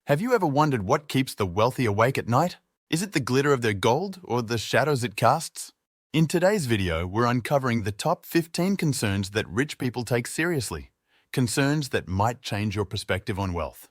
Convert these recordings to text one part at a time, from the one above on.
Have you ever wondered what keeps the wealthy awake at night? Is it the glitter of their gold or the shadows it casts? In today's video, we're uncovering the top 15 concerns that rich people take seriously, concerns that might change your perspective on wealth.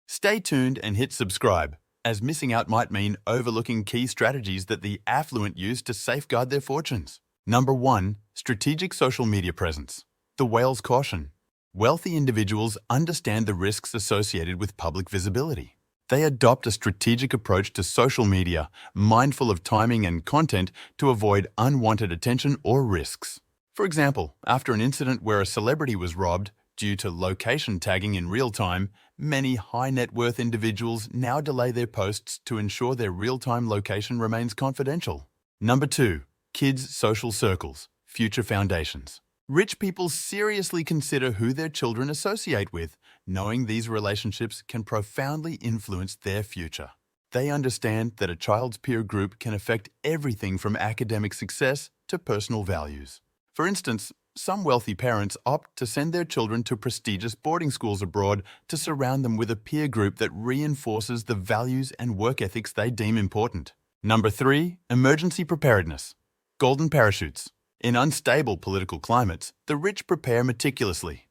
Stay tuned and hit subscribe, as missing out might mean overlooking key strategies that the affluent use to safeguard their fortunes. Number 1. Strategic social media presence. The whale's caution. Wealthy individuals understand the risks associated with public visibility. They adopt a strategic approach to social media, mindful of timing and content to avoid unwanted attention or risks. For example, after an incident where a celebrity was robbed due to location tagging in real time, many high net worth individuals now delay their posts to ensure their real-time location remains confidential. Number 2. Kids' social circles, future foundations. Rich people seriously consider who their children associate with, knowing these relationships can profoundly influence their future. They understand that a child's peer group can affect everything from academic success to personal values. For instance, some wealthy parents opt to send their children to prestigious boarding schools abroad to surround them with a peer group that reinforces the values and work ethics they deem important. Number 3. Emergency preparedness. Golden parachutes. In unstable political climates, the rich prepare meticulously.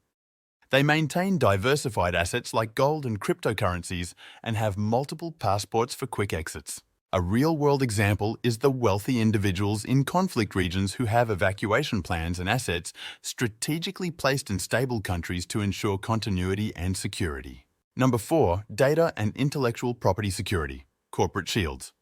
They maintain diversified assets like gold and cryptocurrencies and have multiple passports for quick exits. A real-world example is the wealthy individuals in conflict regions who have evacuation plans and assets strategically placed in stable countries to ensure continuity and security. Number 4. Data and intellectual property security. Corporate shields.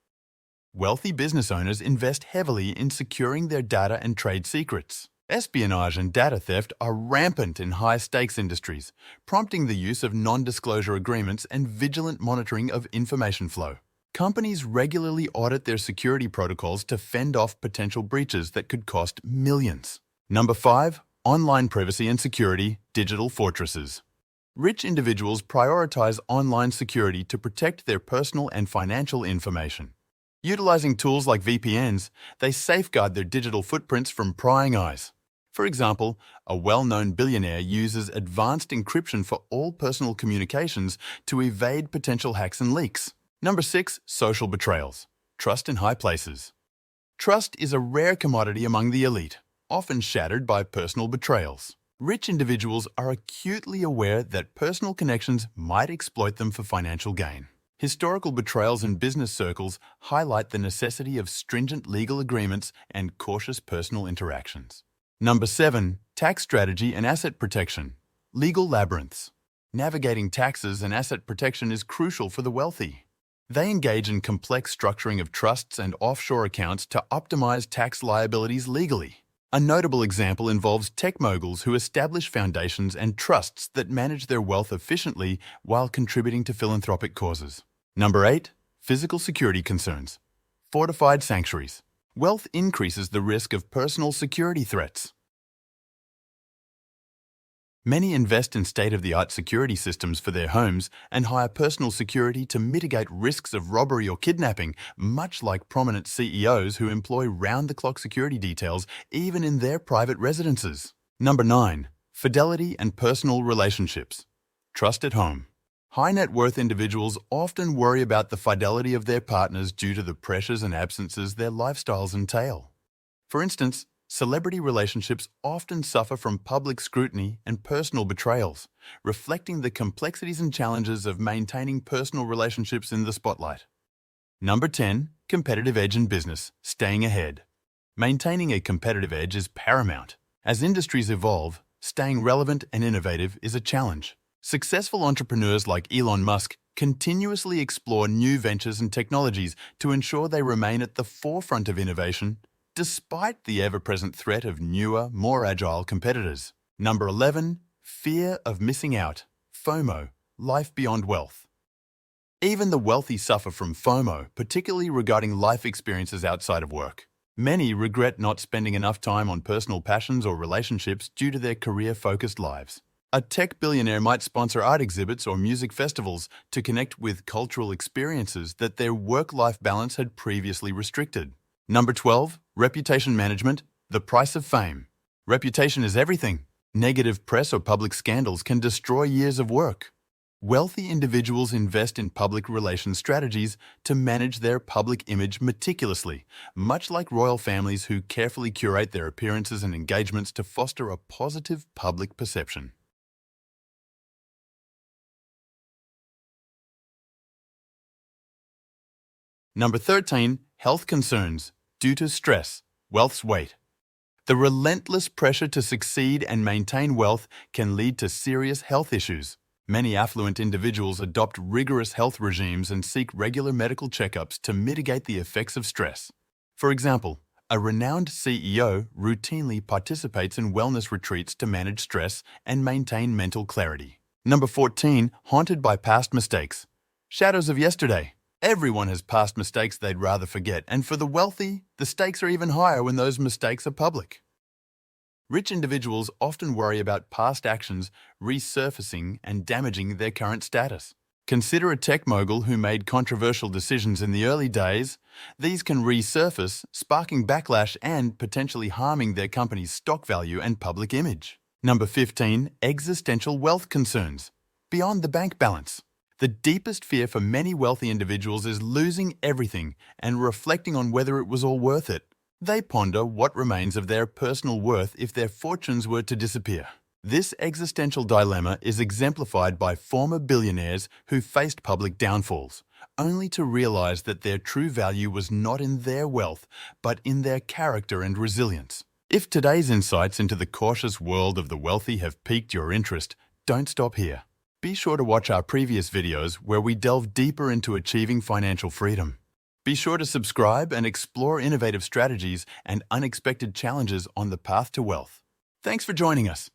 Wealthy business owners invest heavily in securing their data and trade secrets. Espionage and data theft are rampant in high-stakes industries, prompting the use of non-disclosure agreements and vigilant monitoring of information flow. Companies regularly audit their security protocols to fend off potential breaches that could cost millions. Number 5. Online privacy and security, digital fortresses. Rich individuals prioritize online security to protect their personal and financial information. Utilizing tools like VPNs, they safeguard their digital footprints from prying eyes. For example, a well-known billionaire uses advanced encryption for all personal communications to evade potential hacks and leaks. Number 6. Social betrayals. Trust in high places. Trust is a rare commodity among the elite, often shattered by personal betrayals. Rich individuals are acutely aware that personal connections might exploit them for financial gain. Historical betrayals in business circles highlight the necessity of stringent legal agreements and cautious personal interactions. Number 7. Tax strategy and asset protection. Legal labyrinths. Navigating taxes and asset protection is crucial for the wealthy. They engage in complex structuring of trusts and offshore accounts to optimize tax liabilities legally. A notable example involves tech moguls who establish foundations and trusts that manage their wealth efficiently while contributing to philanthropic causes. Number 8. Physical security concerns. Fortified sanctuaries. Wealth increases the risk of personal security threats. Many invest in state-of-the-art security systems for their homes and hire personal security to mitigate risks of robbery or kidnapping, much like prominent CEOs who employ round-the-clock security details even in their private residences. Number 9. Fidelity and personal relationships. Trust at home. High net worth individuals often worry about the fidelity of their partners due to the pressures and absences their lifestyles entail. For instance, celebrity relationships often suffer from public scrutiny and personal betrayals, reflecting the complexities and challenges of maintaining personal relationships in the spotlight. Number 10. Competitive edge in business, staying ahead. Maintaining a competitive edge is paramount. As industries evolve, staying relevant and innovative is a challenge. Successful entrepreneurs like Elon Musk continuously explore new ventures and technologies to ensure they remain at the forefront of innovation, despite the ever-present threat of newer, more agile competitors. Number 11. Fear of missing out. FOMO, life beyond wealth. Even the wealthy suffer from FOMO, particularly regarding life experiences outside of work. Many regret not spending enough time on personal passions or relationships due to their career-focused lives. A tech billionaire might sponsor art exhibits or music festivals to connect with cultural experiences that their work-life balance had previously restricted. Number 12. Reputation management, the price of fame. Reputation is everything. Negative press or public scandals can destroy years of work. Wealthy individuals invest in public relations strategies to manage their public image meticulously, much like royal families who carefully curate their appearances and engagements to foster a positive public perception. Number 13, health concerns due to stress, wealth's weight. The relentless pressure to succeed and maintain wealth can lead to serious health issues. Many affluent individuals adopt rigorous health regimes and seek regular medical checkups to mitigate the effects of stress. For example, a renowned CEO routinely participates in wellness retreats to manage stress and maintain mental clarity. Number 14, haunted by past mistakes. Shadows of yesterday. Everyone has past mistakes they'd rather forget, and for the wealthy, the stakes are even higher when those mistakes are public. Rich individuals often worry about past actions resurfacing and damaging their current status. Consider a tech mogul who made controversial decisions in the early days. These can resurface, sparking backlash and potentially harming their company's stock value and public image. Number 15, existential wealth concerns. Beyond the bank balance. The deepest fear for many wealthy individuals is losing everything and reflecting on whether it was all worth it. They ponder what remains of their personal worth if their fortunes were to disappear. This existential dilemma is exemplified by former billionaires who faced public downfalls, only to realize that their true value was not in their wealth, but in their character and resilience. If today's insights into the cautious world of the wealthy have piqued your interest, don't stop here. Be sure to watch our previous videos where we delve deeper into achieving financial freedom. Be sure to subscribe and explore innovative strategies and unexpected challenges on the path to wealth. Thanks for joining us.